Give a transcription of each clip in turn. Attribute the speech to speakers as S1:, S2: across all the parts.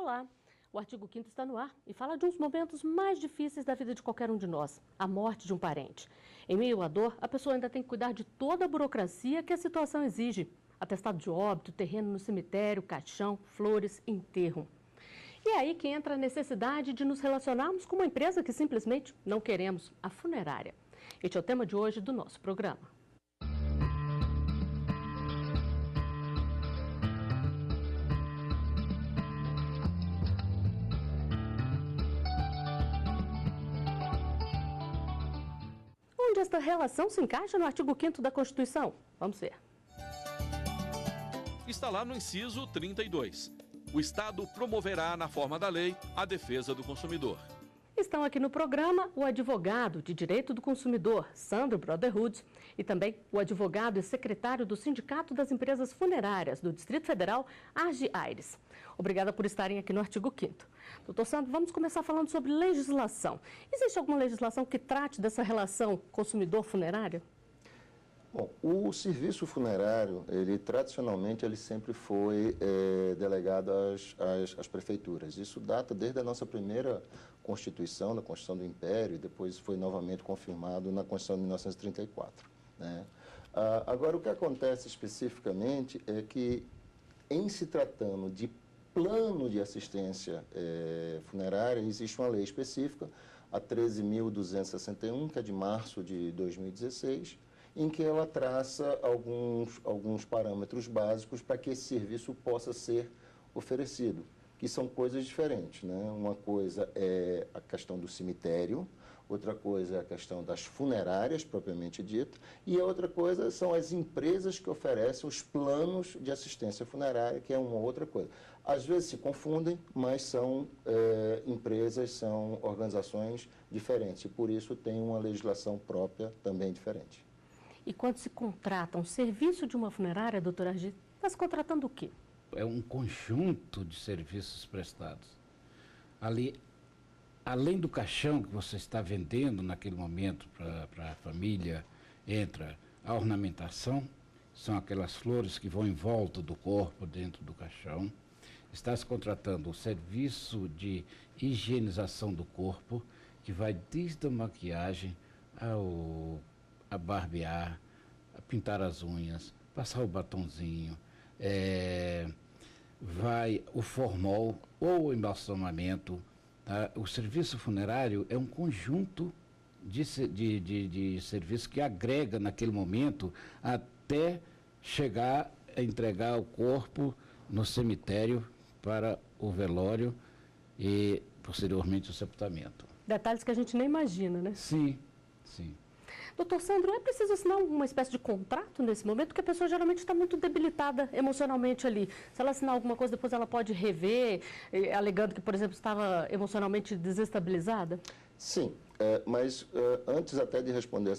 S1: Olá! O artigo 5º está no ar e fala de uns momentos mais difíceis da vida de qualquer um de nós, a morte de um parente. Em meio à dor, a pessoa ainda tem que cuidar de toda a burocracia que a situação exige. Atestado de óbito, terreno no cemitério, caixão, flores, enterro. E é aí que entra a necessidade de nos relacionarmos com uma empresa que simplesmente não queremos, a funerária. Este é o tema de hoje do nosso programa. Onde esta relação se encaixa no artigo 5º da Constituição? Vamos ver.
S2: Está lá no inciso 32. O Estado promoverá, na forma da lei, a defesa do consumidor.
S1: Estão aqui no programa o advogado de Direito do Consumidor, Sandro Brotherhood, e também o advogado e secretário do Sindicato das Empresas Funerárias do Distrito Federal, Arge Aires. Obrigada por estarem aqui no artigo 5º. Doutor Sandro, vamos começar falando sobre legislação. Existe alguma legislação que trate dessa relação consumidor-funerária?
S3: Bom, o serviço funerário, tradicionalmente, ele sempre foi delegado às prefeituras. Isso data desde a nossa primeira Constituição, na Constituição do Império, e depois foi novamente confirmado na Constituição de 1934. Né? Agora, o que acontece especificamente é que, em se tratando de plano de assistência funerária, existe uma lei específica, a 13.261, que é de março de 2016, em que ela traça alguns parâmetros básicos para que esse serviço possa ser oferecido, que são coisas diferentes, né? Uma coisa é a questão do cemitério, outra coisa é a questão das funerárias, propriamente dita, e a outra coisa são as empresas que oferecem os planos de assistência funerária, que é uma outra coisa. Às vezes se confundem, mas são empresas, são organizações diferentes, e por isso tem uma legislação própria também diferente.
S1: E quando se contrata um serviço de uma funerária, doutora Arge, está se contratando o quê?
S4: É um conjunto de serviços prestados. Ali, além do caixão que você está vendendo naquele momento para a família, entra a ornamentação, são aquelas flores que vão em volta do corpo, dentro do caixão. Está se contratando o serviço de higienização do corpo, que vai desde a maquiagem a barbear, a pintar as unhas, passar o batonzinho, vai o formol ou o embalsamamento. Tá? O serviço funerário é um conjunto de serviços que agrega naquele momento até chegar a entregar o corpo no cemitério para o velório e posteriormente o sepultamento.
S1: Detalhes que a gente nem imagina, né?
S4: Sim, sim.
S1: Doutor Sandro, é preciso assinar uma espécie de contrato nesse momento? Porque a pessoa geralmente está muito debilitada emocionalmente ali. Se ela assinar alguma coisa, depois ela pode rever, alegando que, por exemplo, estava emocionalmente desestabilizada?
S3: Sim, mas antes até de responder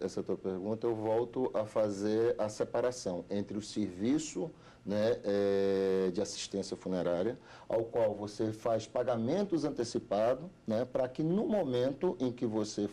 S3: essa tua pergunta, eu volto a fazer a separação entre o serviço, né, de assistência funerária, ao qual você faz pagamentos antecipados, né, para que no momento em que você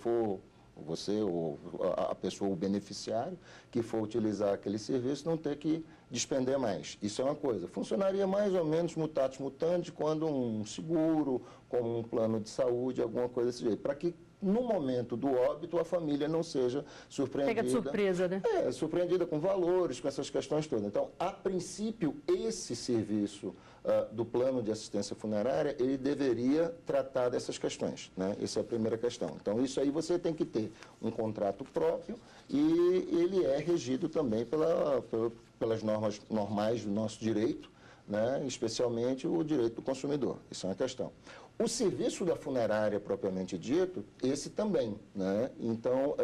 S3: ou a pessoa, o beneficiário, que for utilizar aquele serviço, não ter que despender mais. Isso é uma coisa. Funcionaria mais ou menos mutatis mutandis quando um seguro, como um plano de saúde, alguma coisa desse jeito. Para que no momento do óbito a família não seja surpreendida.
S1: Pega de surpresa, né?
S3: Surpreendida com valores, com essas questões todas. Então, a princípio, esse serviço do plano de assistência funerária, ele deveria tratar dessas questões, né? Essa é a primeira questão. Então, isso aí você tem que ter um contrato próprio e ele é regido também pelas normas normais do nosso direito, né? Especialmente o direito do consumidor. Isso é uma questão. O serviço da funerária, propriamente dito, esse também, né? Então,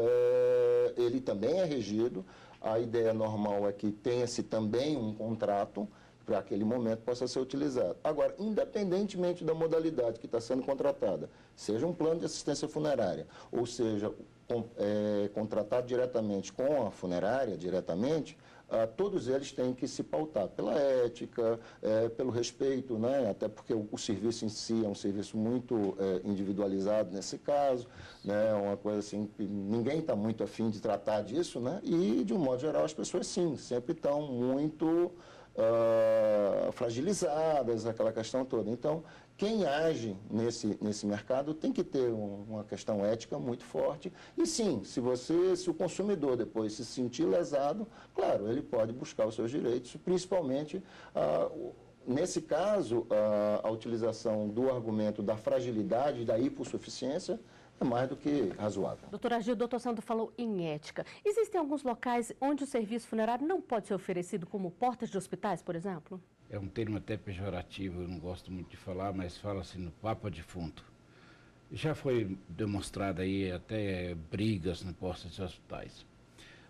S3: ele também é regido. A ideia normal é que tenha-se também um contrato para aquele momento possa ser utilizado. Agora, independentemente da modalidade que está sendo contratada, seja um plano de assistência funerária, ou seja, contratado diretamente com a funerária, todos eles têm que se pautar pela ética, pelo respeito, né? Até porque o serviço em si é um serviço muito individualizado nesse caso, né? Uma coisa assim, que ninguém está muito afim de tratar disso, né? E, de um modo geral, as pessoas sim, sempre estão muito fragilizadas, aquela questão toda. Então, quem age nesse mercado tem que ter uma questão ética muito forte. E sim, se o consumidor depois se sentir lesado, claro, ele pode buscar os seus direitos, principalmente, nesse caso, a utilização do argumento da fragilidade, da hipossuficiência, é mais do que razoável.
S1: Doutor Argil, o doutor Sandro falou em ética. Existem alguns locais onde o serviço funerário não pode ser oferecido como portas de hospitais, por exemplo?
S4: É um termo até pejorativo, eu não gosto muito de falar, mas fala-se no papo defunto. Já foi demonstrado aí até brigas em postos de hospitais.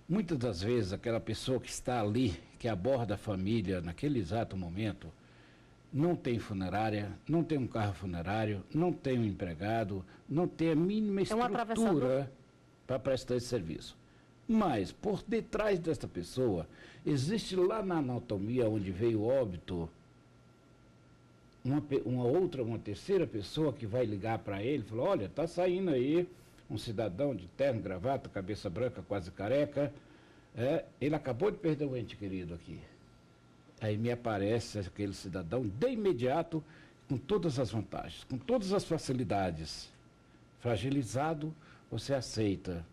S4: Muitas das vezes aquela pessoa que está ali, que aborda a família naquele exato momento, não tem funerária, não tem um carro funerário, não tem um empregado, não tem a mínima estrutura para prestar esse serviço. Mas, por detrás desta pessoa, existe lá na anatomia onde veio o óbito, uma terceira pessoa que vai ligar para ele e falar, olha, está saindo aí um cidadão de terno, gravata, cabeça branca, quase careca, ele acabou de perder um ente querido aqui. Aí me aparece aquele cidadão de imediato, com todas as vantagens, com todas as facilidades. Fragilizado, você aceita.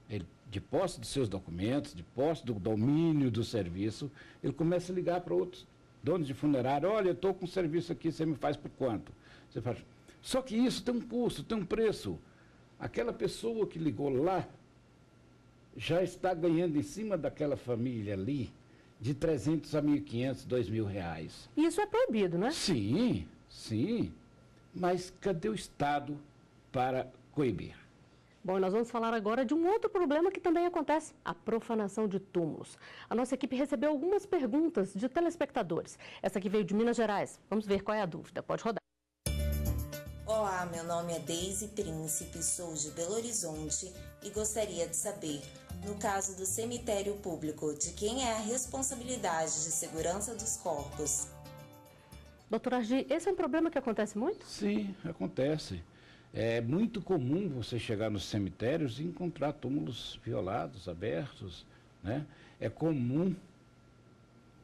S4: Ele, de posse dos seus documentos, de posse do domínio do serviço, ele começa a ligar para outros donos de funerária, olha, eu estou com um serviço aqui, você me faz por quanto? Você faz. Só que isso tem um custo, tem um preço. Aquela pessoa que ligou lá já está ganhando em cima daquela família ali de 300 a 1.500, 2.000 reais.
S1: Isso é proibido, não é?
S4: Sim, sim. Mas cadê o Estado para coibir?
S1: Bom, nós vamos falar agora de um outro problema que também acontece, a profanação de túmulos. A nossa equipe recebeu algumas perguntas de telespectadores. Essa aqui veio de Minas Gerais. Vamos ver qual é a dúvida. Pode rodar.
S5: Olá, meu nome é Deise Príncipe, sou de Belo Horizonte e gostaria de saber, no caso do cemitério público, de quem é a responsabilidade de segurança dos corpos?
S1: Doutor Argil, esse é um problema que acontece muito?
S4: Sim, acontece. É muito comum você chegar nos cemitérios e encontrar túmulos violados, abertos, né? É comum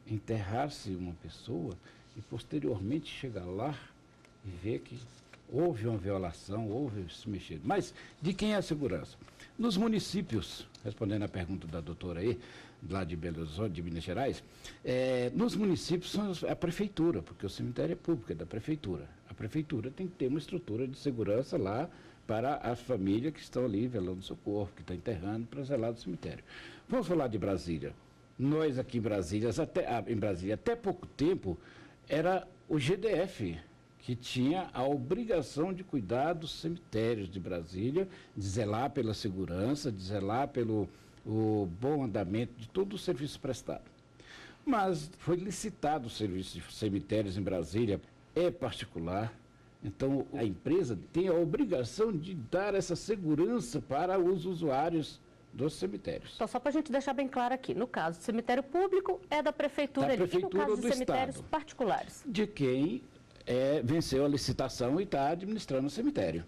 S4: enterrar-se uma pessoa e posteriormente chegar lá e ver que houve uma violação, houve se mexer. Mas de quem é a segurança? Nos municípios, respondendo à pergunta da doutora aí, lá de Belo Horizonte, de Minas Gerais, nos municípios são a prefeitura, porque o cemitério é público, é da prefeitura. A prefeitura tem que ter uma estrutura de segurança lá para as famílias que estão ali velando o seu corpo, que estão enterrando para zelar do cemitério. Vamos falar de Brasília. Nós aqui em Brasília, até pouco tempo, era o GDF que tinha a obrigação de cuidar dos cemitérios de Brasília, de zelar pela segurança, de zelar pelo o bom andamento de todo o serviço prestado. Mas foi licitado o serviço de cemitérios em Brasília, é particular, então a empresa tem a obrigação de dar essa segurança para os usuários dos cemitérios.
S1: Então, só para a gente deixar bem claro aqui, no caso do cemitério público é da prefeitura, e no caso de cemitérios particulares?
S4: De quem venceu a licitação e está administrando o cemitério.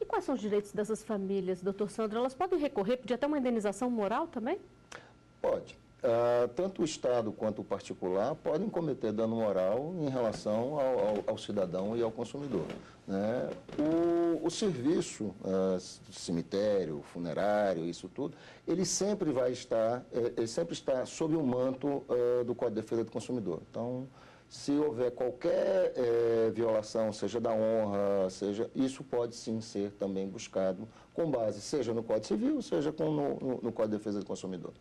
S1: E quais são os direitos dessas famílias, doutor Sandro? Elas podem recorrer, pedir até uma indenização moral também?
S3: Pode. Tanto o Estado quanto o particular podem cometer dano moral em relação ao cidadão e ao consumidor, né? O serviço, cemitério, funerário, isso tudo, ele sempre está sob o manto do Código de Defesa do Consumidor. Então, se houver qualquer violação, seja da honra, isso pode sim ser também buscado com base, seja no Código Civil, seja no Código de Defesa do Consumidor.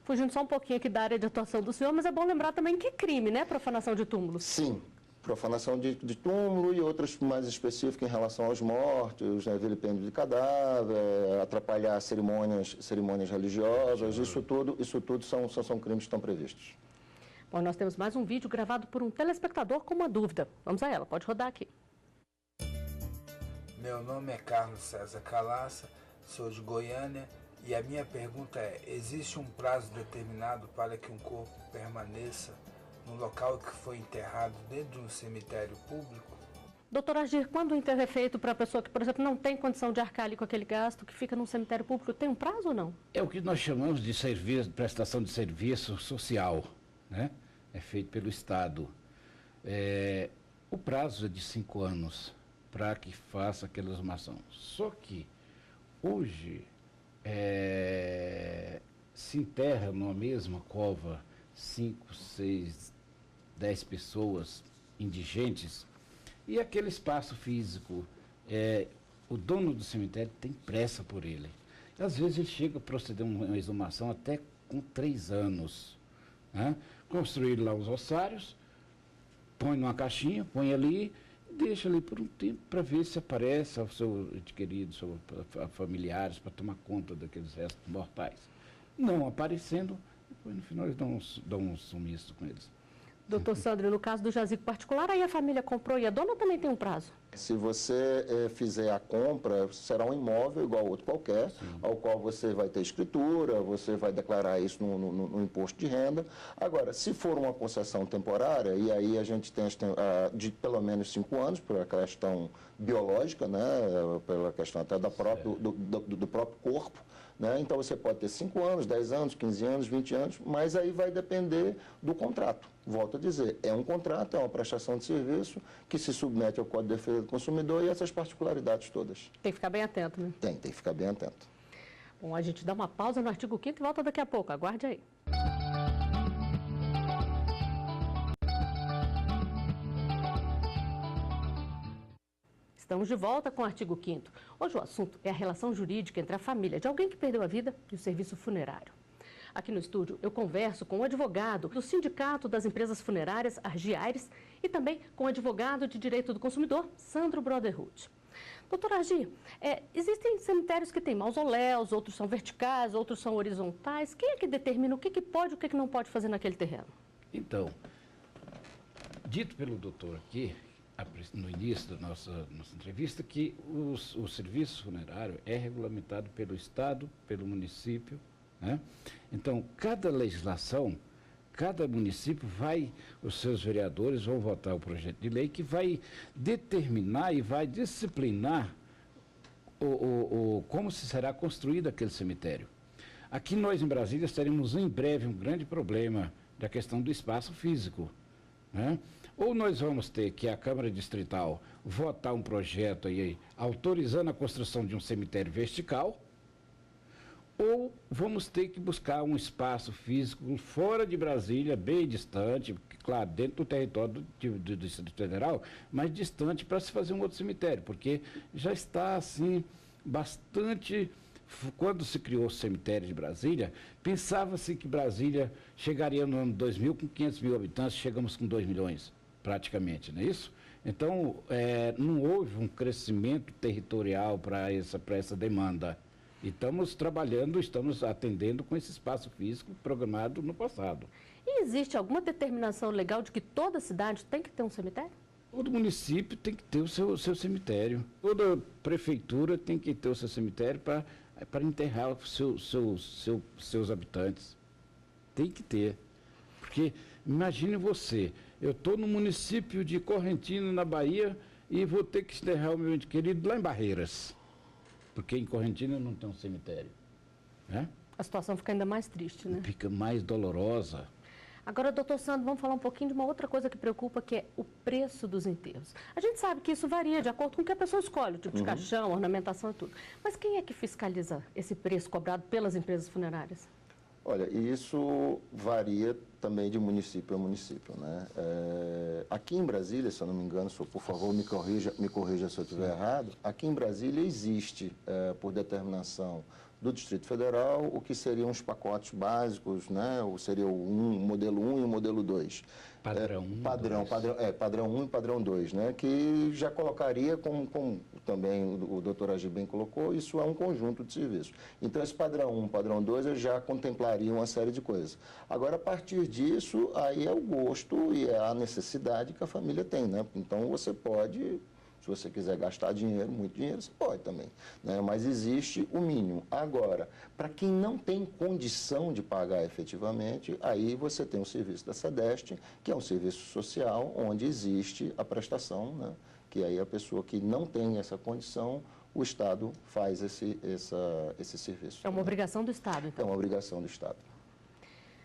S1: Fugindo só um pouquinho aqui da área de atuação do senhor, mas é bom lembrar também que é crime, né? Profanação de túmulos.
S3: Sim, profanação de túmulo e outras mais específicas em relação aos mortos, né, vilipêndio de cadáver, atrapalhar cerimônias religiosas, isso tudo são crimes que estão previstos.
S1: Bom, nós temos mais um vídeo gravado por um telespectador com uma dúvida. Vamos a ela, pode rodar aqui.
S6: Meu nome é Carlos César Calaça, sou de Goiânia e a minha pergunta é, existe um prazo determinado para que um corpo permaneça no local que foi enterrado dentro de um cemitério público?
S1: Doutor Argil, quando o enterro é feito para a pessoa que, por exemplo, não tem condição de arcar ali com aquele gasto, que fica num cemitério público, tem um prazo ou não?
S4: É o que nós chamamos de prestação de serviço social, né? é feito pelo Estado. O prazo é de 5 anos para que faça aquela exumação. Só que hoje se enterra numa mesma cova 5, 6, 10 pessoas indigentes e aquele espaço físico, o dono do cemitério tem pressa por ele. Às vezes ele chega a proceder uma exumação até com 3 anos. Né? Construir lá os ossários, põe numa caixinha, põe ali, deixa ali por um tempo para ver se aparece o seu ente querido, seus familiares, para tomar conta daqueles restos mortais. Não aparecendo, depois no final eles dão um sumiço com eles.
S1: Doutor Sandro, no caso do jazigo particular, aí a família comprou e a dona também tem um prazo?
S3: Se você fizer a compra, será um imóvel igual outro qualquer, ao qual você vai ter escritura, você vai declarar isso no imposto de renda. Agora, se for uma concessão temporária, e aí a gente tem de pelo menos 5 anos, por a questão biológica, né, pela questão até do próprio corpo, né? Então você pode ter 5 anos, 10 anos, 15 anos, 20 anos, mas aí vai depender do contrato. Volto a dizer, é um contrato, é uma prestação de serviço que se submete ao Código de Defesa do Consumidor e essas particularidades todas.
S1: Tem que ficar bem atento, né?
S3: Tem que ficar bem atento.
S1: Bom, a gente dá uma pausa no artigo 5º e volta daqui a pouco. Aguarde aí. Estamos de volta com o artigo 5º. Hoje o assunto é a relação jurídica entre a família de alguém que perdeu a vida e o serviço funerário. Aqui no estúdio eu converso com o advogado do Sindicato das Empresas Funerárias, Argi Aires, e também com o advogado de Direito do Consumidor, Sandro Broderhood. Doutor Argi, existem cemitérios que têm mausoléus, outros são verticais, outros são horizontais. Quem é que determina o que pode e o que não pode fazer naquele terreno?
S4: Então, dito pelo doutor aqui, no início da nossa entrevista, que o serviço funerário é regulamentado pelo Estado, pelo município, né? Então, cada legislação, cada município os seus vereadores vão votar o projeto de lei que vai determinar e vai disciplinar como se será construído aquele cemitério. Aqui nós, em Brasília, teremos em breve um grande problema da questão do espaço físico, né? Ou nós vamos ter que a Câmara Distrital votar um projeto aí autorizando a construção de um cemitério vertical, ou vamos ter que buscar um espaço físico fora de Brasília, bem distante, claro, dentro do território do Distrito Federal, mas distante para se fazer um outro cemitério, porque já está assim bastante. Quando se criou o cemitério de Brasília, pensava-se que Brasília chegaria no ano 2000 com 500 mil habitantes, chegamos com 2 milhões, praticamente, não é isso? Então, não houve um crescimento territorial para essa demanda. E estamos trabalhando, estamos atendendo com esse espaço físico programado no passado.
S1: E existe alguma determinação legal de que toda cidade tem que ter um cemitério?
S4: Todo município tem que ter o seu cemitério. Toda prefeitura tem que ter o seu cemitério para enterrar os seus habitantes. Tem que ter. Porque, imagine você, eu estou no município de Correntina, na Bahia, e vou ter que enterrar o meu ente querido lá em Barreiras. Porque em Correntina não tem um cemitério. Né?
S1: A situação fica ainda mais triste, né?
S4: Fica mais dolorosa.
S1: Agora, doutor Sandro, vamos falar um pouquinho de uma outra coisa que preocupa, que é o preço dos enterros. A gente sabe que isso varia de acordo com o que a pessoa escolhe, o tipo de caixão, ornamentação e tudo. Mas quem é que fiscaliza esse preço cobrado pelas empresas funerárias?
S3: Olha, isso varia também de município a município, né? Aqui em Brasília, se eu não me engano, por favor, me corrija se eu estiver errado, aqui em Brasília existe, por determinação do Distrito Federal, o que seriam os pacotes básicos, né? Seria o modelo 1 e o modelo 2.
S4: Padrão 1
S3: padrão 1 e padrão 2, né? Que já colocaria, como também o doutor Argi bem colocou, isso é um conjunto de serviços. Então, esse padrão 1 padrão 2 já contemplaria uma série de coisas. Agora, a partir disso, aí é o gosto e é a necessidade que a família tem, né? Então, você pode... Se você quiser gastar dinheiro, muito dinheiro, você pode também, né? Mas existe o mínimo. Agora, para quem não tem condição de pagar efetivamente, aí você tem o serviço da SEDEST, que é um serviço social, onde existe a prestação, né? Que aí a pessoa que não tem essa condição, o Estado faz esse serviço.
S1: É uma obrigação do Estado, então?
S3: É uma obrigação do Estado.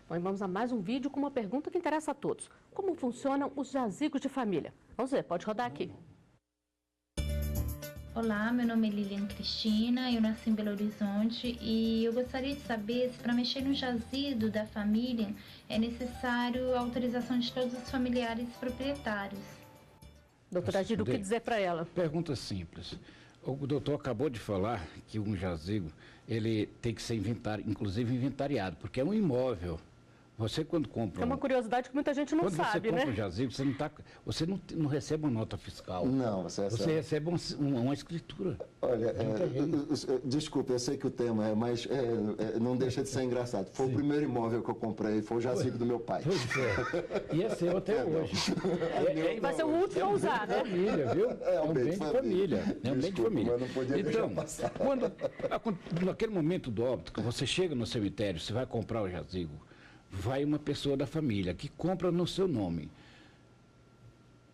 S1: Bom, e vamos a mais um vídeo com uma pergunta que interessa a todos. Como funcionam os jazigos de família? Vamos ver, pode rodar aqui.
S7: Olá, meu nome é Lilian Cristina, eu nasci em Belo Horizonte e eu gostaria de saber se para mexer no jazigo da família é necessário a autorização de todos os familiares proprietários.
S1: Doutora Giro, o que dizer para ela?
S4: Pergunta simples. O doutor acabou de falar que um jazigo, ele tem que ser inclusive inventariado, porque é um imóvel. Você quando compra...
S1: É uma curiosidade que muita gente não sabe, né?
S4: Quando você compra um jazigo, você não recebe uma nota fiscal.
S3: Não, você
S4: recebe uma escritura.
S3: Olha, desculpe, eu sei que o tema é, mas não deixa de ser engraçado. Foi o primeiro imóvel que eu comprei, foi o jazigo do meu pai.
S4: Pois é. E é seu até hoje.
S1: Vai ser o último a usar, né?
S4: Família, viu?
S3: É um bem de família.
S4: É um bem de família.
S3: Mas não podia deixar passar.
S4: Naquele momento do óbito, que você chega no cemitério, você vai comprar o jazigo, vai uma pessoa da família que compra no seu nome.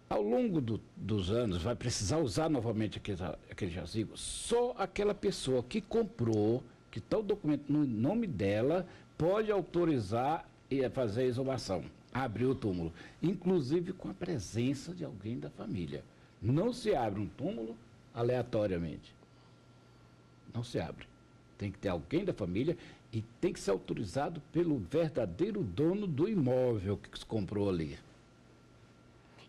S4: Ao longo dos anos, vai precisar usar novamente aquele jazigo. Só aquela pessoa que comprou, que está o documento no nome dela, pode autorizar e fazer a exumação, abrir o túmulo, inclusive com a presença de alguém da família. Não se abre um túmulo aleatoriamente. Não se abre. Tem que ter alguém da família e tem que ser autorizado pelo verdadeiro dono do imóvel que se comprou ali.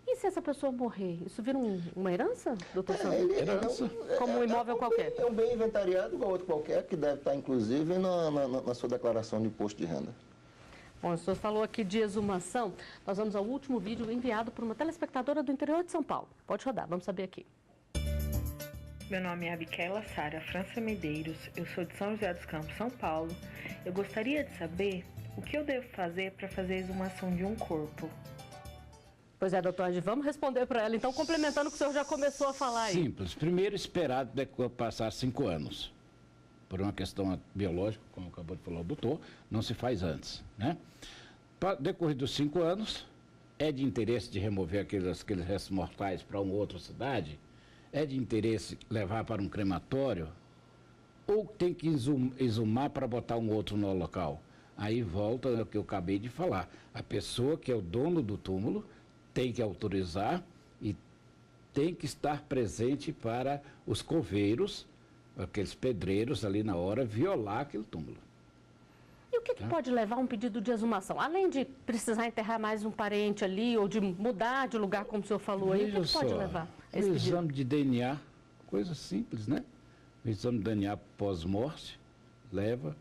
S1: E se essa pessoa morrer? Isso vira uma herança, doutor Sandro?
S4: Herança.
S1: Como um imóvel qualquer?
S3: É um bem inventariado igual outro qualquer, que deve estar inclusive na sua declaração de imposto de renda.
S1: Bom, o senhor falou aqui de exumação. Nós vamos ao último vídeo enviado por uma telespectadora do interior de São Paulo. Pode rodar, vamos saber aqui.
S8: Meu nome é Abiquela Sara França Medeiros, eu sou de São José dos Campos, São Paulo. Eu gostaria de saber o que eu devo fazer para fazer a exumação de um corpo.
S1: Pois é, doutor, vamos responder para ela, então, complementando o que o senhor já começou a falar aí.
S4: Simples. Primeiro, esperar passar 5 anos. Por uma questão biológica, como acabou de falar o doutor, não se faz antes, né? Decorridos 5 anos, é de interesse de remover aqueles restos mortais para uma outra cidade? É de interesse levar para um crematório? Ou tem que exumar para botar um outro no local? Aí volta o que eu acabei de falar. A pessoa que é o dono do túmulo tem que autorizar e tem que estar presente para os coveiros, aqueles pedreiros ali na hora, violar aquele túmulo.
S1: E o que pode levar a um pedido de exumação? Além de precisar enterrar mais um parente ali ou de mudar de lugar, como o senhor falou aí, o que pode levar a esse pedido?
S4: Exame de DNA, coisa simples, né? O exame de DNA pós-morte leva.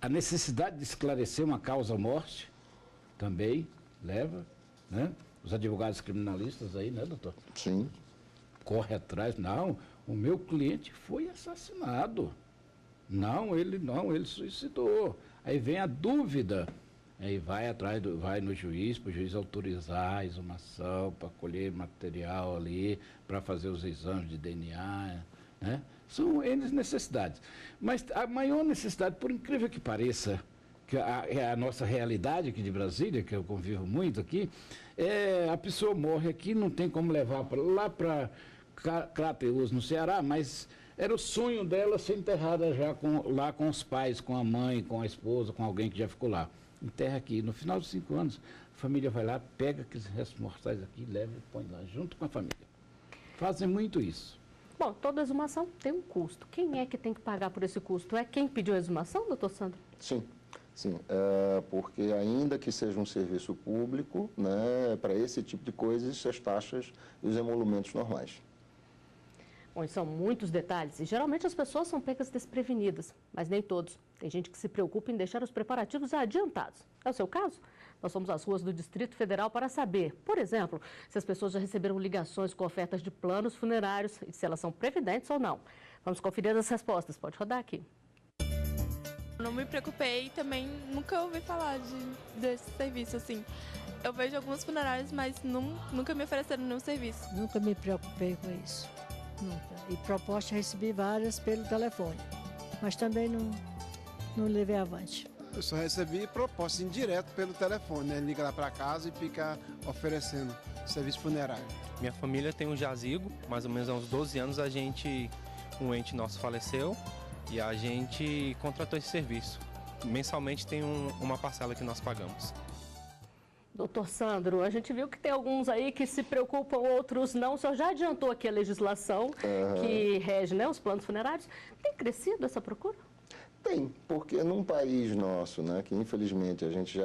S4: A necessidade de esclarecer uma causa-morte também leva, né? Os advogados criminalistas aí, né, doutor?
S3: Sim.
S4: Corre atrás. Não, o meu cliente foi assassinado. Não, ele suicidou. Aí vem a dúvida. Aí vai no juiz, para o juiz autorizar a exumação, para colher material ali, para fazer os exames de DNA, né? São N necessidades. Mas a maior necessidade, por incrível que pareça, que é a nossa realidade aqui de Brasília, que eu convivo muito aqui, a pessoa morre aqui, não tem como levar lá para Crateús, no Ceará, mas era o sonho dela ser enterrada já lá com os pais, com a mãe, com a esposa, com alguém que já ficou lá. Enterra aqui. No final de 5 anos, a família vai lá, pega aqueles restos mortais aqui, leva e põe lá, junto com a família. Fazem muito isso.
S1: Bom, toda exumação tem um custo. Quem é que tem que pagar por esse custo? É quem pediu a exumação, doutor Sandro?
S3: Sim. Porque ainda que seja um serviço público, né, para esse tipo de coisas, as taxas e os emolumentos normais.
S1: Bom, são muitos detalhes e geralmente as pessoas são pegas desprevenidas, mas nem todos. Tem gente que se preocupa em deixar os preparativos adiantados. É o seu caso? Nós fomos às ruas do Distrito Federal para saber, por exemplo, se as pessoas já receberam ligações com ofertas de planos funerários e se elas são previdentes ou não. Vamos conferir as respostas. Pode rodar aqui.
S9: Não me preocupei e também nunca ouvi falar desse serviço, assim. Eu vejo alguns funerários, mas nunca me ofereceram nenhum serviço.
S10: Nunca me preocupei com isso. Nunca. E propostas recebi várias pelo telefone, mas também não levei avante.
S11: Eu só recebi propostas indireto pelo telefone, né? Liga lá para casa e fica oferecendo serviço funerário.
S12: Minha família tem um jazigo, mais ou menos há uns 12 anos um ente nosso faleceu e a gente contratou esse serviço. mensalmente tem uma parcela que nós pagamos.
S1: Doutor Sandro, a gente viu que tem alguns aí que se preocupam, outros não. O senhor já adiantou aqui a legislação que rege, né, os planos funerários. Tem crescido essa procura?
S3: Tem, porque num país nosso, né, que infelizmente a gente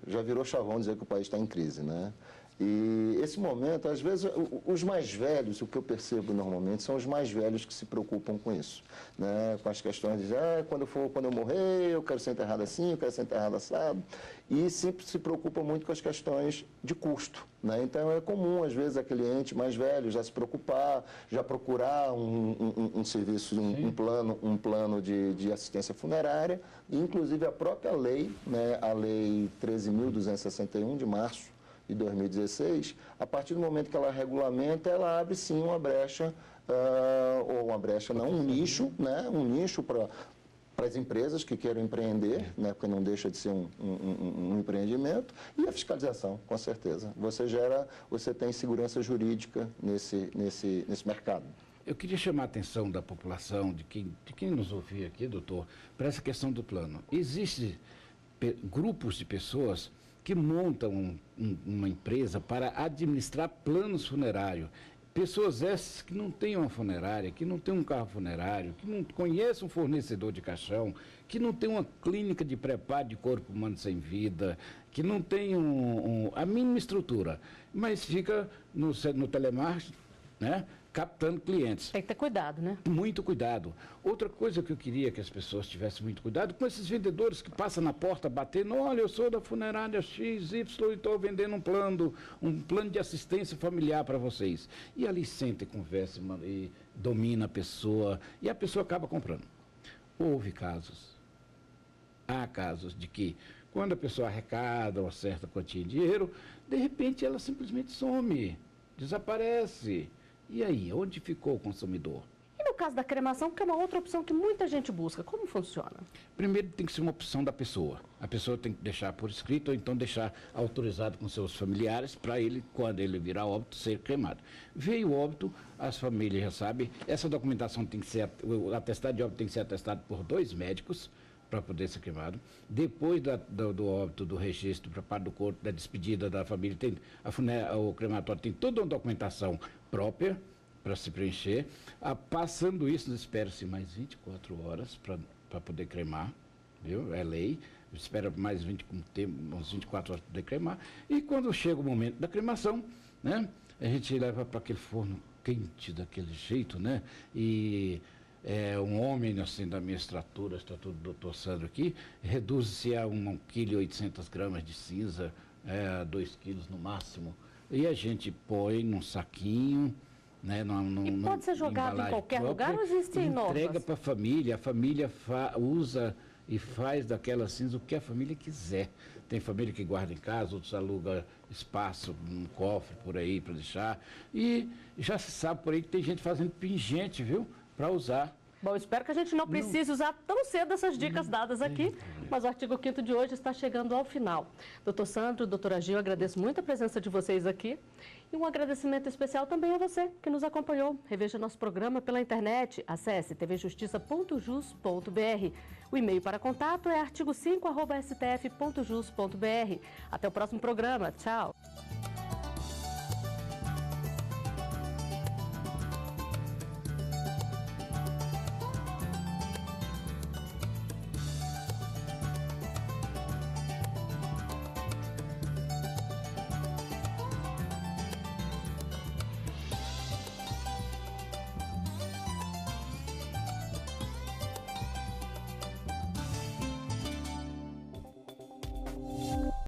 S3: já virou chavão dizer que o país está em crise, né? E esse momento, às vezes, os mais velhos, o que eu percebo normalmente, são os mais velhos que se preocupam com isso, né? Com as questões de, quando eu morrer, eu quero ser enterrado assim, eu quero ser enterrado assado, e sempre se preocupam muito com as questões de custo, né? Então é comum, às vezes, aquele ente mais velho já se preocupar, já procurar um serviço, um plano de assistência funerária, e, inclusive, a própria lei, né, a Lei 13.261, de março de 2016, a partir do momento que ela regulamenta, ela abre sim uma brecha, um nicho, né? Um nicho para as empresas que queiram empreender, né? Porque não deixa de ser um empreendimento, e a fiscalização, com certeza. Você tem segurança jurídica nesse mercado.
S4: Eu queria chamar a atenção da população, de quem nos ouviu aqui, doutor, para essa questão do plano. Existem grupos de pessoas que montam uma empresa para administrar planos funerários. Pessoas essas que não têm uma funerária, que não têm um carro funerário, que não conhecem um fornecedor de caixão, que não tem uma clínica de preparo de corpo humano sem vida, que não tem a mínima estrutura, mas fica no telemarketing, né, captando clientes.
S1: Tem que ter cuidado, né?
S4: Muito cuidado. Outra coisa que eu queria que as pessoas tivessem muito cuidado com esses vendedores que passam na porta batendo, olha, eu sou da funerária XY e estou vendendo um plano de assistência familiar para vocês. E ali senta e conversa e domina a pessoa e a pessoa acaba comprando. Há casos de que quando a pessoa arrecada uma certa quantia de dinheiro, de repente ela simplesmente some, desaparece. E aí, onde ficou o consumidor?
S1: E no caso da cremação, que é uma outra opção que muita gente busca, como funciona?
S4: Primeiro tem que ser uma opção da pessoa. A pessoa tem que deixar por escrito ou então deixar autorizado com seus familiares para ele, quando ele virar óbito, ser cremado. Veio o óbito, as famílias já sabem, essa documentação tem que ser, o atestado de óbito tem que ser atestado por 2 médicos para poder ser cremado. Depois do óbito, do registro, preparo do corpo, da despedida da família, o crematório tem toda uma documentação própria para se preencher. Passando isso, espera-se mais 24 horas para poder cremar, viu? É lei. Espera mais uns 24 horas para poder cremar. E quando chega o momento da cremação, né, a gente leva para aquele forno quente daquele jeito, né? E um homem assim da minha estatura do doutor Sandro aqui, reduz-se a 1,8 kg de cinza, 2 kg no máximo. E a gente põe num saquinho, né?
S1: E pode ser jogado em qualquer lugar ou existem normas?
S4: Entrega para a família usa e faz daquela cinza o que a família quiser. Tem família que guarda em casa, outros alugam espaço, um cofre por aí para deixar. E já se sabe por aí que tem gente fazendo pingente, viu? Para usar.
S1: Bom, espero que a gente não precise usar tão cedo essas dicas dadas aqui, mas o artigo 5º de hoje está chegando ao final. Doutor Sandro, doutora Gil, agradeço muito a presença de vocês aqui e um agradecimento especial também a você que nos acompanhou. Reveja nosso programa pela internet, acesse tvjustiça.jus.br. O e-mail para contato é artigo5@stf.jus.br. Até o próximo programa. Tchau.